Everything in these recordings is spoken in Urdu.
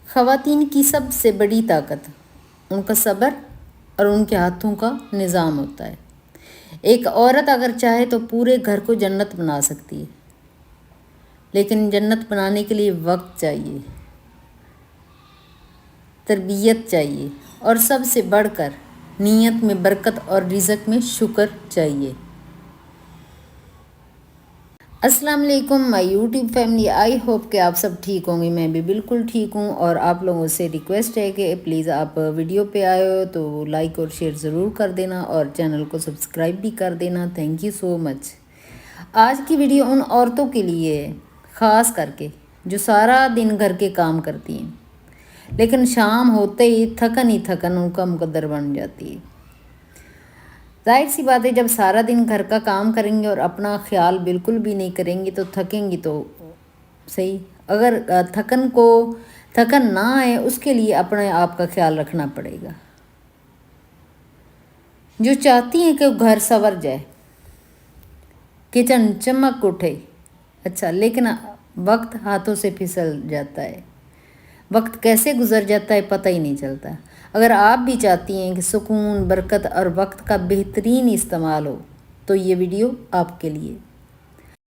خواتین کی سب سے بڑی طاقت ان کا صبر اور ان کے ہاتھوں کا نظام ہوتا ہے۔ ایک عورت اگر چاہے تو پورے گھر کو جنت بنا سکتی ہے، لیکن جنت بنانے کے لیے وقت چاہیے، تربیت چاہیے، اور سب سے بڑھ کر نیت میں برکت اور رزق میں شکر چاہیے۔ السلام علیکم مائی یوٹیوب فیملی، آئی ہوپ کہ آپ سب ٹھیک ہوں گے۔ میں بھی بالکل ٹھیک ہوں، اور آپ لوگوں سے ریکویسٹ ہے کہ پلیز آپ ویڈیو پہ آئے ہو تو لائک اور شیئر ضرور کر دینا، اور چینل کو سبسکرائب بھی کر دینا۔ تھینک یو سو مچ۔ آج کی ویڈیو ان عورتوں کے لیے ہے، خاص کر کے جو سارا دن گھر کے کام کرتی ہیں، لیکن شام ہوتے ہی تھکن ان کا مقدر بن جاتی ہے۔ ظاہر سی بات ہے، جب سارا دن گھر کا کام کریں گے اور اپنا خیال بالکل بھی نہیں کریں گی تو تھکیں گی تو صحیح۔ اگر تھکن نہ آئے، اس کے لیے اپنے آپ کا خیال رکھنا پڑے گا۔ جو چاہتی ہیں کہ گھر سنور جائے، کچن چمک اٹھے، اچھا، لیکن وقت ہاتھوں سے پھسل جاتا ہے، وقت کیسے گزر جاتا ہے پتہ ہی نہیں چلتا۔ اگر آپ بھی چاہتی ہیں کہ سکون، برکت اور وقت کا بہترین استعمال ہو تو یہ ویڈیو آپ کے لیے۔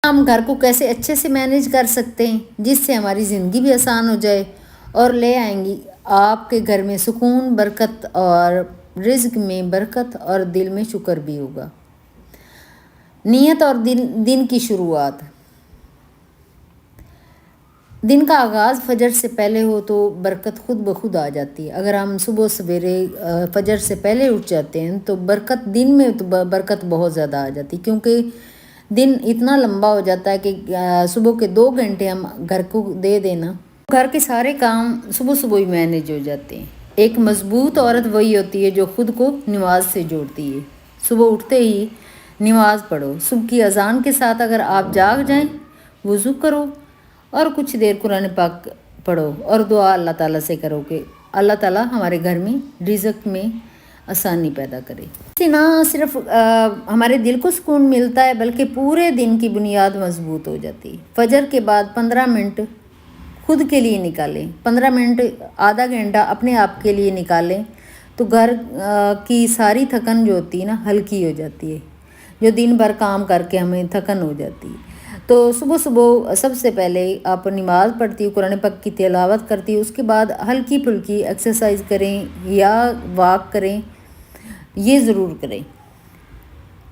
ہم گھر کو کیسے اچھے سے مینیج کر سکتے ہیں جس سے ہماری زندگی بھی آسان ہو جائے اور لے آئیں گی آپ کے گھر میں سکون، برکت، اور رزق میں برکت اور دل میں شکر بھی ہوگا۔ نیت اور دن کی شروعات۔ دن کا آغاز فجر سے پہلے ہو تو برکت خود بخود آ جاتی ہے۔ اگر ہم صبح سویرے فجر سے پہلے اٹھ جاتے ہیں تو دن میں تو برکت بہت زیادہ آ جاتی ہے، کیونکہ دن اتنا لمبا ہو جاتا ہے کہ صبح کے 2 گھنٹے ہم گھر کو دے دینا، گھر کے سارے کام صبح ہی مینیج ہو جاتے ہیں۔ ایک مضبوط عورت وہی ہوتی ہے جو خود کو نماز سے جوڑتی ہے۔ صبح اٹھتے ہی نماز پڑھو۔ صبح کی اذان کے ساتھ اگر آپ جاگ جائیں، وضو کرو اور کچھ دیر قرآن پاک پڑھو اور دعا اللہ تعالیٰ سے کرو کہ اللہ تعالیٰ ہمارے گھر میں رزق میں آسانی پیدا کرے۔ اس سے نہ صرف ہمارے دل کو سکون ملتا ہے بلکہ پورے دن کی بنیاد مضبوط ہو جاتی ہے۔ فجر کے بعد 15 منٹ خود کے لیے نکالیں، 15 منٹ، آدھا گھنٹہ اپنے آپ کے لیے نکالیں تو گھر کی ساری تھکن جو ہوتی ہے نا ہلکی ہو جاتی ہے، جو دن بھر کام کر کے ہمیں تھکن ہو جاتی ہے۔ تو صبح سب سے پہلے آپ نماز پڑھتی ہو، قرآن پاک کی تلاوت کرتی ہو، اس کے بعد ہلکی پھلکی ایکسرسائز کریں یا واک کریں، یہ ضرور کریں۔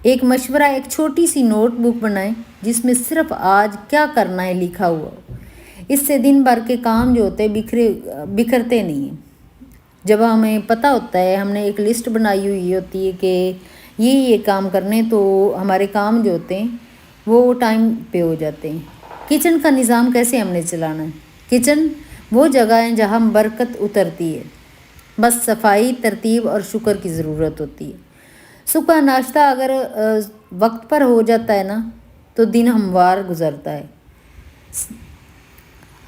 ایک مشورہ، ایک چھوٹی سی نوٹ بک بنائیں جس میں صرف آج کیا کرنا ہے لکھا ہوا ہو۔ اس سے دن بھر کے کام جو ہوتے ہیں بکھرتے نہیں ہیں۔ جب ہمیں پتہ ہوتا ہے، ہم نے ایک لسٹ بنائی ہوئی ہوتی ہے کہ یہ کام کرنے، تو ہمارے کام جو ہوتے ہیں وہ ٹائم پہ ہو جاتے ہیں۔ کچن کا نظام کیسے ہم نے چلانا ہے؟ کچن وہ جگہ ہے جہاں برکت اترتی ہے، بس صفائی، ترتیب اور شکر کی ضرورت ہوتی ہے۔ صبح ناشتہ اگر وقت پر ہو جاتا ہے نا تو دن ہموار گزرتا ہے۔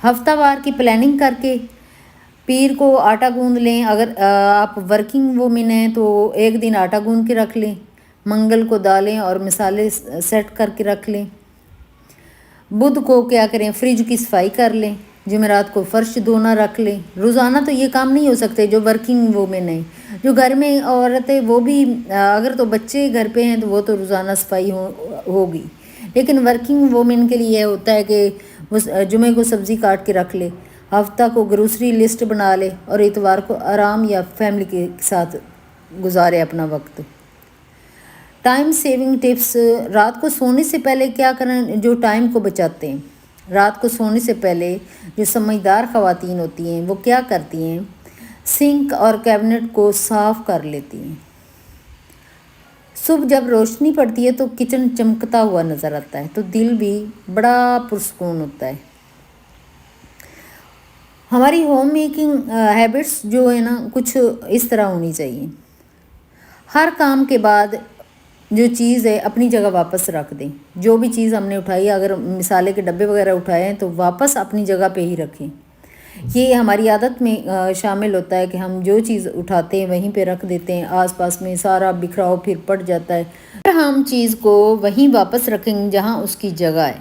ہفتہ وار کی پلاننگ کر کے پیر کو آٹا گوندھ لیں۔ اگر آپ ورکنگ وومن ہیں تو ایک دن آٹا گوندھ کے رکھ لیں، منگل کو دالیں اور مسالے سیٹ کر کے رکھ لیں، بدھ کو کیا کریں، فریج کی صفائی کر لیں، جمعرات کو فرش دھونا رکھ لیں۔ روزانہ تو یہ کام نہیں ہو سکتے جو ورکنگ وومن ہیں، جو گھر میں عورتیں، وہ بھی اگر تو بچے گھر پہ ہیں تو وہ تو روزانہ صفائی ہوگی، لیکن ورکنگ وومن کے لیے یہ ہوتا ہے کہ وہ جمعے کو سبزی کاٹ کے رکھ لے، ہفتہ کو گروسری لسٹ بنا لے اور اتوار کو آرام یا فیملی کے ساتھ گزارے اپنا وقت۔ Time saving tips. رات کو سونے سے پہلے کیا کریں جو ٹائم کو بچاتے ہیں؟ رات کو سونے سے پہلے جو سمجھدار خواتین ہوتی ہیں وہ کیا کرتی ہیں؟ سنک اور کیبنٹ کو صاف کر لیتی ہیں۔ صبح جب روشنی پڑتی ہے تو کچن چمکتا ہوا نظر آتا ہے تو دل بھی بڑا پرسکون ہوتا ہے۔ ہماری ہوم میکنگ ہیبٹس جو ہے نا کچھ اس طرح ہونی چاہیے۔ ہر کام کے بعد جو چیز ہے اپنی جگہ واپس رکھ دیں۔ جو بھی چیز ہم نے اٹھائی ہے، اگر مسالے کے ڈبے وغیرہ اٹھائے ہیں تو واپس اپنی جگہ پہ ہی رکھیں۔ یہ ہماری عادت میں شامل ہوتا ہے کہ ہم جو چیز اٹھاتے ہیں وہیں پہ رکھ دیتے ہیں، آس پاس میں سارا بکھراؤ پھر پڑ جاتا ہے۔ ہم چیز کو وہیں واپس رکھیں جہاں اس کی جگہ ہے